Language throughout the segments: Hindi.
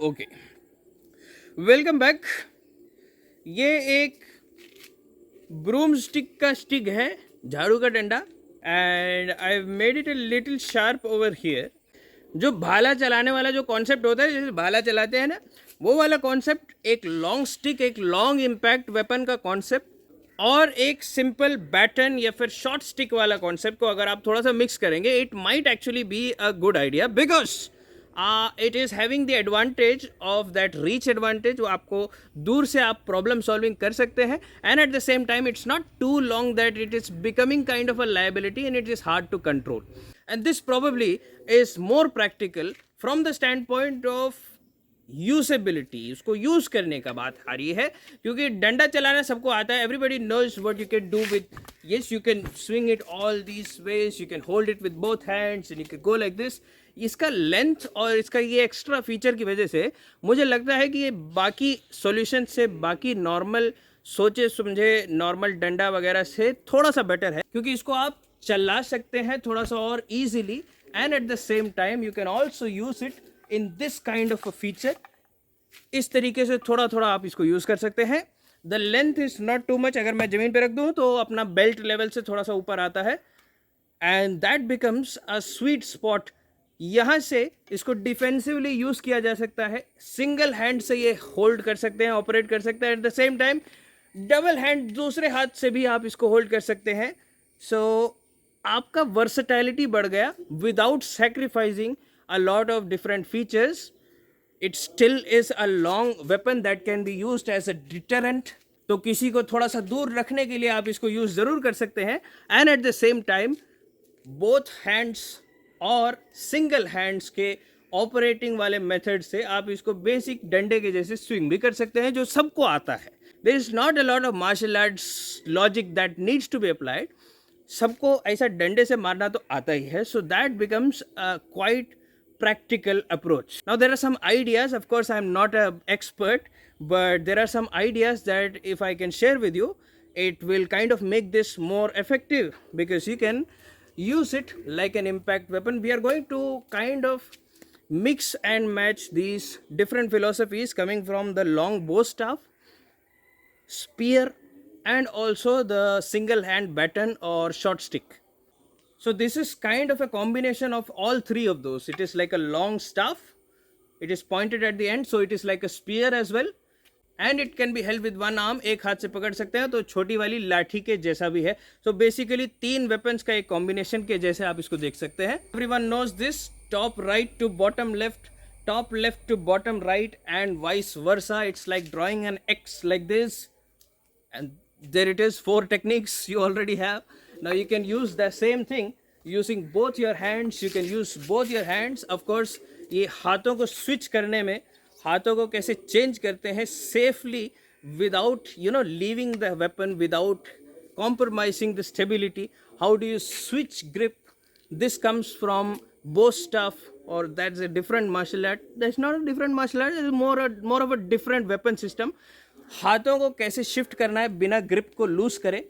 Okay, welcome back. ये एक ब्रूम स्टिक का स्टिक है, झाड़ू का डंडा, and I made it a little sharp over here. जो भाला चलाने वाला जो कॉन्सेप्ट होता है, जैसे भाला चलाते हैं ना, वो वाला कॉन्सेप्ट, एक लॉन्ग स्टिक, एक लॉन्ग इम्पैक्ट वेपन का कॉन्सेप्ट, और एक सिंपल बैटन या फिर शॉर्ट स्टिक वाला कॉन्सेप्ट को अगर आप थोड़ा सा मिक्स करेंगे, it might actually be a good idea, because it is having the advantage of that reach advantage. वो आपको दूर से आप प्रॉब्लम सॉल्विंग कर सकते हैं, and at the same time it's not too long that it is becoming kind of a liability and it is hard to control, and this probably is more practical from the stand point of usability. उसको यूज करने का बात आ रही है, क्योंकि डंडा चलाना सबको आता है, everybody knows what you can do with, yes you can swing it all these ways, you can hold it with both hands and you can go like this. इसका लेंथ और इसका ये एक्स्ट्रा फीचर की वजह से मुझे लगता है कि ये बाकी सॉल्यूशन से, बाकी नॉर्मल सोचे समझे नॉर्मल डंडा वगैरह से थोड़ा सा बेटर है, क्योंकि इसको आप चला सकते हैं थोड़ा सा और easily, and at the same time you can also use it in this kind of a feature. इस तरीके से थोड़ा थोड़ा आप इसको यूज कर सकते हैं। The length is not too much, अगर मैं जमीन पे रख दूं तो अपना बेल्ट लेवल से थोड़ा सा ऊपर आता है, and that becomes a sweet spot. यहाँ से इसको डिफेंसिवली यूज किया जा सकता है, सिंगल हैंड से ये होल्ड कर सकते हैं, ऑपरेट कर सकते हैं, eight the same time double hand दूसरे हाथ से भी आप इसको होल्ड कर सकते हैं। सो आपका वर्सेटैलिटी बढ़ गया without sacrificing a lot of different features. It still is a long weapon that can be used as a deterrent. तो किसी को थोड़ा सा दूर रखने के लिए आप इसको यूज जरूर कर सकते हैं, and at the same time both hands और सिंगल हैंड्स के ऑपरेटिंग वाले मेथड से आप इसको बेसिक डंडे के जैसे स्विंग भी कर सकते हैं, जो सबको आता है। There is not a lot of martial arts logic that needs to be applied. सबको ऐसा डंडे से मारना तो आता ही है, so that becomes quite practical approach. Now there are some ideas, of course I'm not an expert, but there are some ideas that if I can share with you, it will kind of make this more effective, because you can use it like an impact weapon. We are going to kind of mix and match these different philosophies coming from the long bow staff, spear, and also the single hand baton or short stick. So this is kind of a combination of all three of those. It is like a long staff, it is pointed at the end, so it is like a spear as well, and it can be held with one arm. एक हाथ से पकड़ सकते हैं, तो छोटी वाली लाठी के जैसा भी है। So basically तीन weapons का एक combination के जैसे आप इसको देख सकते हैं। Everyone knows this, top right to bottom left, top left to bottom right, and vice versa. It's like drawing an X like this, and there it is, 4 techniques you already have. Now you can use the same thing using both your hands. You can use both your hands. Of course, ये हाथों को स्विच करने में, हाथों को कैसे चेंज करते हैं safely without leaving the weapon, without compromising the stability. How do you switch grip? This comes from bow staff, or that's a different martial art. That's not a different martial art. It's more of a different weapon system. हाथों को कैसे शिफ्ट करना है बिना ग्रिप को लूज करे,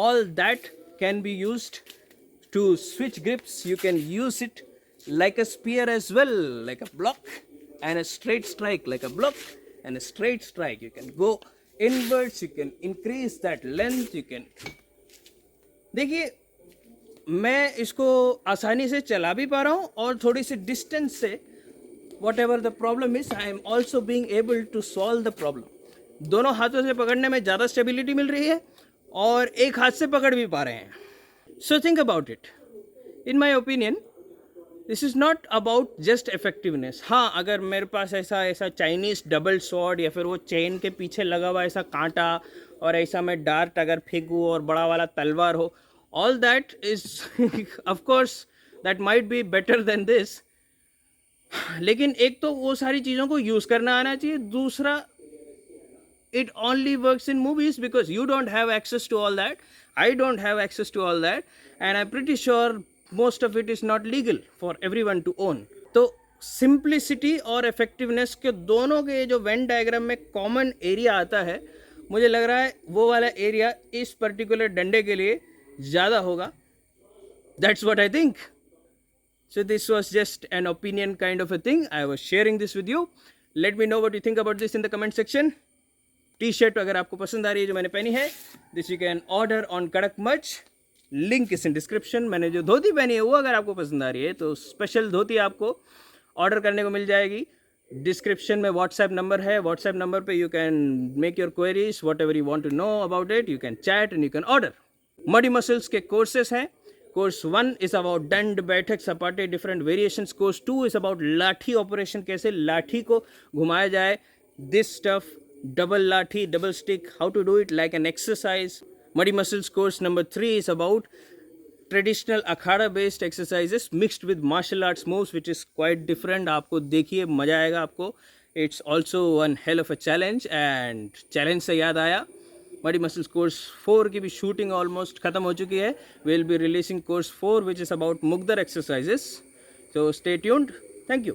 all that can be used to switch grips. You can use it like a spear as well, like a block, and a straight strike like a block and a straight strike. You can go inwards, you can increase that length, you can. देखिए, मैं इसको आसानी से चला भी पा रहा हूँ, और थोड़ी सी डिस्टेंस से whatever the problem is, I am also being able to solve the problem. दोनों हाथों से पकड़ने में ज़्यादा स्टेबिलिटी मिल रही है, और एक हाथ से पकड़ भी पा रहे हैं। So think about it. In my opinion this is not about just effectiveness. हाँ, अगर मेरे पास ऐसा चाइनीज़ डबल स्वॉर्ड, या फिर वो चेन के पीछे लगा हुआ ऐसा कांटा, और ऐसा मैं डार्ट अगर फेंकूँ और बड़ा वाला तलवार हो, all that is of course that might be better than this. लेकिन एक तो वो सारी चीज़ों को यूज़ करना आना चाहिए, दूसरा it only works in movies because you don't have access to all that, I don't have access to all that, and I'm pretty sure most of it is not legal for everyone to own. तो सिंप्लिसिटी और इफेक्टिवनेस के दोनों के जो वेन डायग्राम में कॉमन एरिया आता है, मुझे लग रहा है वो वाला एरिया इस पर्टिकुलर डंडे के लिए ज़्यादा होगा. That's what I think. So this was just an opinion kind of a thing. I was sharing this with you. Let me know what you think about this in the comment section. T-shirt अगर आपको पसंद आ रही है जो मैंने पहनी है, this you can order on Kadak Merch. Link is in description. मैंने जो धोती पहनी है वो अगर आपको पसंद आ रही है तो स्पेशल धोती आपको ऑर्डर करने को मिल जाएगी. डिस्क्रिप्शन में व्हाट्सएप नंबर है. व्हाट्सएप नंबर पे you can make your queries, whatever you want to know about it, you can chat and you can order. Muddy muscles के कोर्सेस हैं. Course 1 is about dand, baithak, sapate, different variations. Course 2 is about lathi operation, कैसे लाठी को घुमाया जाए. This stuff, double lathi, double stick, how to do it like an exercise. Muddy muscles course number 3 is about traditional akhara based exercises mixed with martial arts moves which is quite different. आपको देखिए मज़ा आएगा आपको. It's also one hell of a challenge. And challenge से याद आया, मडी मसल्स कोर्स 4 की भी शूटिंग ऑलमोस्ट ख़त्म हो चुकी है. Will be releasing course 4 which is about mugdar exercises. So stay tuned. Thank you.